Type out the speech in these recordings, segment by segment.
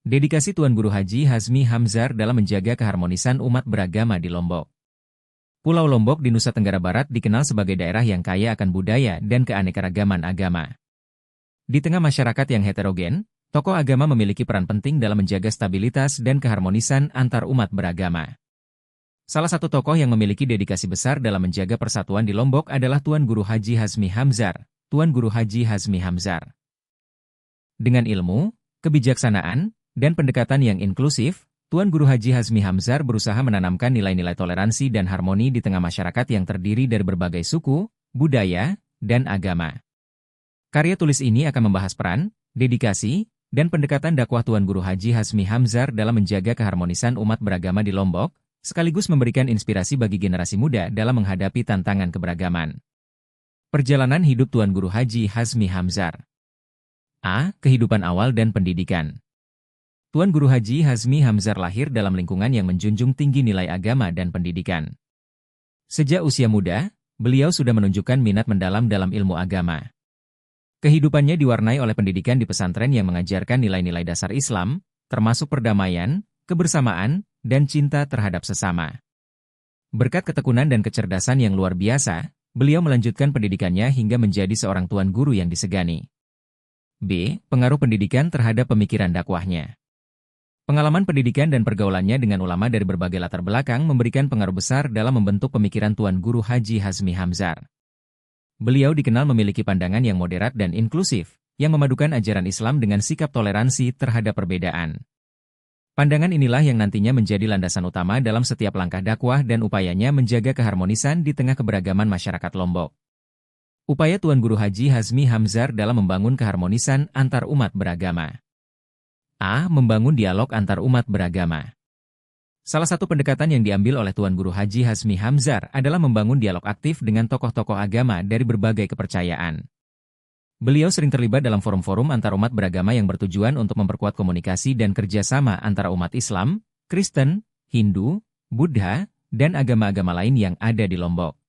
Dedikasi Tuan Guru Haji Hazmi Hamzar dalam menjaga keharmonisan umat beragama di Lombok. Pulau Lombok di Nusa Tenggara Barat dikenal sebagai daerah yang kaya akan budaya dan keanekaragaman agama. Di tengah masyarakat yang heterogen, tokoh agama memiliki peran penting dalam menjaga stabilitas dan keharmonisan antar umat beragama. Salah satu tokoh yang memiliki dedikasi besar dalam menjaga persatuan di Lombok adalah Tuan Guru Haji Hazmi Hamzar. Tuan Guru Haji Hazmi Hamzar. Dengan ilmu, kebijaksanaan, dan pendekatan yang inklusif, Tuan Guru Haji Hazmi Hamzar berusaha menanamkan nilai-nilai toleransi dan harmoni di tengah masyarakat yang terdiri dari berbagai suku, budaya, dan agama. Karya tulis ini akan membahas peran, dedikasi, dan pendekatan dakwah Tuan Guru Haji Hazmi Hamzar dalam menjaga keharmonisan umat beragama di Lombok, sekaligus memberikan inspirasi bagi generasi muda dalam menghadapi tantangan keberagaman. Perjalanan hidup Tuan Guru Haji Hazmi Hamzar. A. Kehidupan awal dan pendidikan. Tuan Guru Haji Hazmi Hamzar lahir dalam lingkungan yang menjunjung tinggi nilai agama dan pendidikan. Sejak usia muda, beliau sudah menunjukkan minat mendalam dalam ilmu agama. Kehidupannya diwarnai oleh pendidikan di pesantren yang mengajarkan nilai-nilai dasar Islam, termasuk perdamaian, kebersamaan, dan cinta terhadap sesama. Berkat ketekunan dan kecerdasan yang luar biasa, beliau melanjutkan pendidikannya hingga menjadi seorang tuan guru yang disegani. B. Pengaruh pendidikan terhadap pemikiran dakwahnya. Pengalaman pendidikan dan pergaulannya dengan ulama dari berbagai latar belakang memberikan pengaruh besar dalam membentuk pemikiran Tuan Guru Haji Hazmi Hamzar. Beliau dikenal memiliki pandangan yang moderat dan inklusif, yang memadukan ajaran Islam dengan sikap toleransi terhadap perbedaan. Pandangan inilah yang nantinya menjadi landasan utama dalam setiap langkah dakwah dan upayanya menjaga keharmonisan di tengah keberagaman masyarakat Lombok. Upaya Tuan Guru Haji Hazmi Hamzar dalam membangun keharmonisan antar umat beragama. A. Membangun dialog antar umat beragama. Salah satu pendekatan yang diambil oleh Tuan Guru Haji Hazmi Hamzar adalah membangun dialog aktif dengan tokoh-tokoh agama dari berbagai kepercayaan. Beliau sering terlibat dalam forum-forum antar umat beragama yang bertujuan untuk memperkuat komunikasi dan kerjasama antara umat Islam, Kristen, Hindu, Buddha, dan agama-agama lain yang ada di Lombok.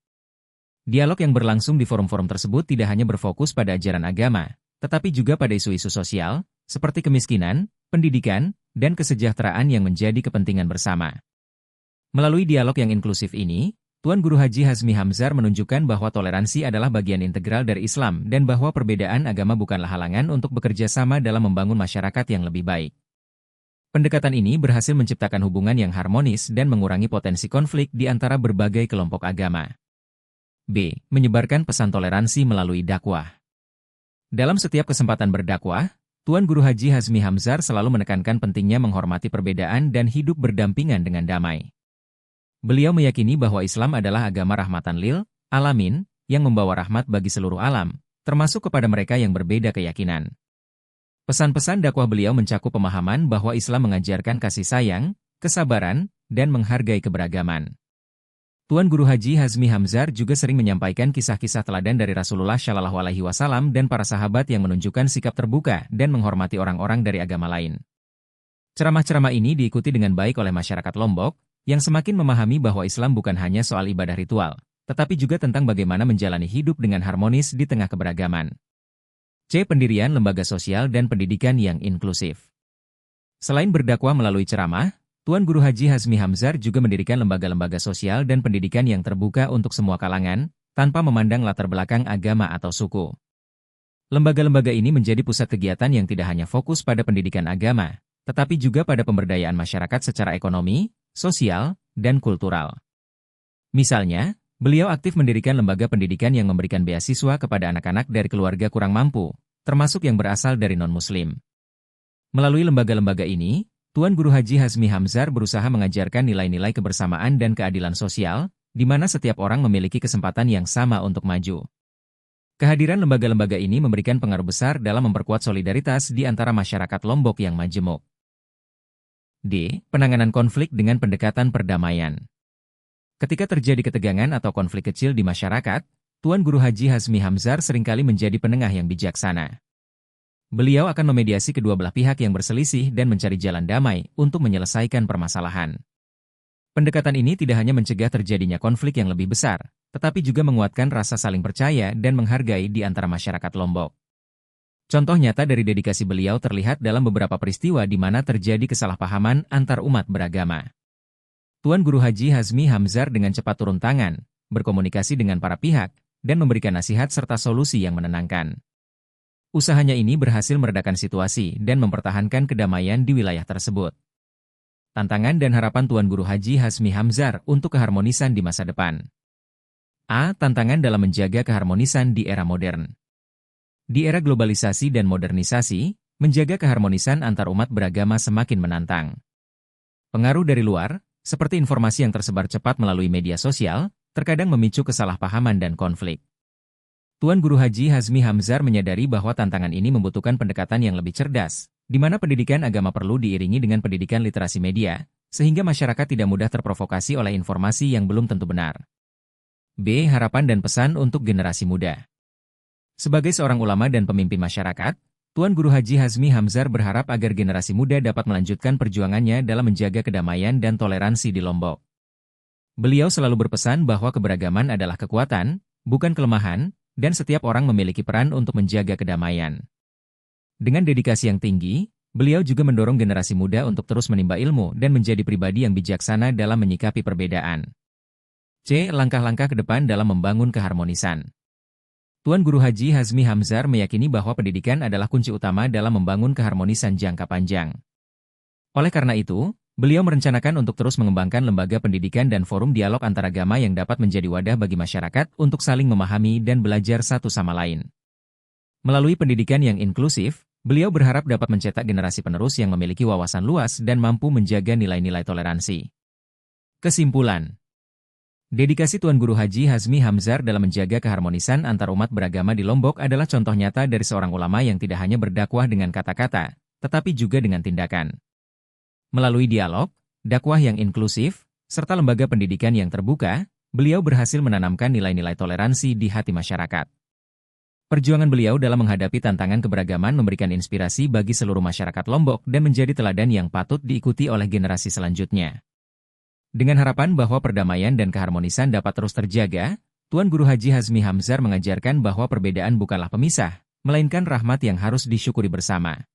Dialog yang berlangsung di forum-forum tersebut tidak hanya berfokus pada ajaran agama, tetapi juga pada isu-isu sosial, seperti kemiskinan, pendidikan, dan kesejahteraan yang menjadi kepentingan bersama. Melalui dialog yang inklusif ini, Tuan Guru Haji Hazmi Hamzar menunjukkan bahwa toleransi adalah bagian integral dari Islam dan bahwa perbedaan agama bukanlah halangan untuk bekerja sama dalam membangun masyarakat yang lebih baik. Pendekatan ini berhasil menciptakan hubungan yang harmonis dan mengurangi potensi konflik di antara berbagai kelompok agama. B. Menyebarkan pesan toleransi melalui dakwah. Dalam setiap kesempatan berdakwah, Tuan Guru Haji Hazmi Hamzar selalu menekankan pentingnya menghormati perbedaan dan hidup berdampingan dengan damai. Beliau meyakini bahwa Islam adalah agama rahmatan lil alamin yang membawa rahmat bagi seluruh alam, termasuk kepada mereka yang berbeda keyakinan. Pesan-pesan dakwah beliau mencakup pemahaman bahwa Islam mengajarkan kasih sayang, kesabaran, dan menghargai keberagaman. Tuan Guru Haji Hazmi Hamzar juga sering menyampaikan kisah-kisah teladan dari Rasulullah Shallallahu Alaihi Wasallam dan para sahabat yang menunjukkan sikap terbuka dan menghormati orang-orang dari agama lain. Ceramah-ceramah ini diikuti dengan baik oleh masyarakat Lombok, yang semakin memahami bahwa Islam bukan hanya soal ibadah ritual, tetapi juga tentang bagaimana menjalani hidup dengan harmonis di tengah keberagaman. C. Pendirian lembaga sosial dan pendidikan yang inklusif. Selain berdakwah melalui ceramah, Tuan Guru Haji Hazmi Hamzar juga mendirikan lembaga-lembaga sosial dan pendidikan yang terbuka untuk semua kalangan, tanpa memandang latar belakang agama atau suku. Lembaga-lembaga ini menjadi pusat kegiatan yang tidak hanya fokus pada pendidikan agama, tetapi juga pada pemberdayaan masyarakat secara ekonomi, sosial, dan kultural. Misalnya, beliau aktif mendirikan lembaga pendidikan yang memberikan beasiswa kepada anak-anak dari keluarga kurang mampu, termasuk yang berasal dari non-Muslim. Melalui lembaga-lembaga ini, Tuan Guru Haji Hazmi Hamzar berusaha mengajarkan nilai-nilai kebersamaan dan keadilan sosial, di mana setiap orang memiliki kesempatan yang sama untuk maju. Kehadiran lembaga-lembaga ini memberikan pengaruh besar dalam memperkuat solidaritas di antara masyarakat Lombok yang majemuk. D. Penanganan konflik dengan pendekatan perdamaian. Ketika terjadi ketegangan atau konflik kecil di masyarakat, Tuan Guru Haji Hazmi Hamzar seringkali menjadi penengah yang bijaksana. Beliau akan memediasi kedua belah pihak yang berselisih dan mencari jalan damai untuk menyelesaikan permasalahan. Pendekatan ini tidak hanya mencegah terjadinya konflik yang lebih besar, tetapi juga menguatkan rasa saling percaya dan menghargai di antara masyarakat Lombok. Contoh nyata dari dedikasi beliau terlihat dalam beberapa peristiwa di mana terjadi kesalahpahaman antar umat beragama. Tuan Guru Haji Hazmi Hamzar dengan cepat turun tangan, berkomunikasi dengan para pihak, dan memberikan nasihat serta solusi yang menenangkan. Usahanya ini berhasil meredakan situasi dan mempertahankan kedamaian di wilayah tersebut. Tantangan dan harapan Tuan Guru Haji Hazmi Hamzar untuk keharmonisan di masa depan. A. Tantangan dalam menjaga keharmonisan di era modern. Di era globalisasi dan modernisasi, menjaga keharmonisan antar umat beragama semakin menantang. Pengaruh dari luar, seperti informasi yang tersebar cepat melalui media sosial, terkadang memicu kesalahpahaman dan konflik. Tuan Guru Haji Hazmi Hamzar menyadari bahwa tantangan ini membutuhkan pendekatan yang lebih cerdas, di mana pendidikan agama perlu diiringi dengan pendidikan literasi media, sehingga masyarakat tidak mudah terprovokasi oleh informasi yang belum tentu benar. B. Harapan dan pesan untuk generasi muda. Sebagai seorang ulama dan pemimpin masyarakat, Tuan Guru Haji Hazmi Hamzar berharap agar generasi muda dapat melanjutkan perjuangannya dalam menjaga kedamaian dan toleransi di Lombok. Beliau selalu berpesan bahwa keberagaman adalah kekuatan, bukan kelemahan, dan setiap orang memiliki peran untuk menjaga kedamaian. Dengan dedikasi yang tinggi, beliau juga mendorong generasi muda untuk terus menimba ilmu dan menjadi pribadi yang bijaksana dalam menyikapi perbedaan. C. Langkah-langkah ke depan dalam membangun keharmonisan. Tuan Guru Haji Hazmi Hamzar meyakini bahwa pendidikan adalah kunci utama dalam membangun keharmonisan jangka panjang. Oleh karena itu, beliau merencanakan untuk terus mengembangkan lembaga pendidikan dan forum dialog antaragama yang dapat menjadi wadah bagi masyarakat untuk saling memahami dan belajar satu sama lain. Melalui pendidikan yang inklusif, beliau berharap dapat mencetak generasi penerus yang memiliki wawasan luas dan mampu menjaga nilai-nilai toleransi. Kesimpulan. Dedikasi Tuan Guru Haji Hazmi Hamzar dalam menjaga keharmonisan antar umat beragama di Lombok adalah contoh nyata dari seorang ulama yang tidak hanya berdakwah dengan kata-kata, tetapi juga dengan tindakan. Melalui dialog, dakwah yang inklusif, serta lembaga pendidikan yang terbuka, beliau berhasil menanamkan nilai-nilai toleransi di hati masyarakat. Perjuangan beliau dalam menghadapi tantangan keberagaman memberikan inspirasi bagi seluruh masyarakat Lombok dan menjadi teladan yang patut diikuti oleh generasi selanjutnya. Dengan harapan bahwa perdamaian dan keharmonisan dapat terus terjaga, Tuan Guru Haji Hazmi Hamzar mengajarkan bahwa perbedaan bukanlah pemisah, melainkan rahmat yang harus disyukuri bersama.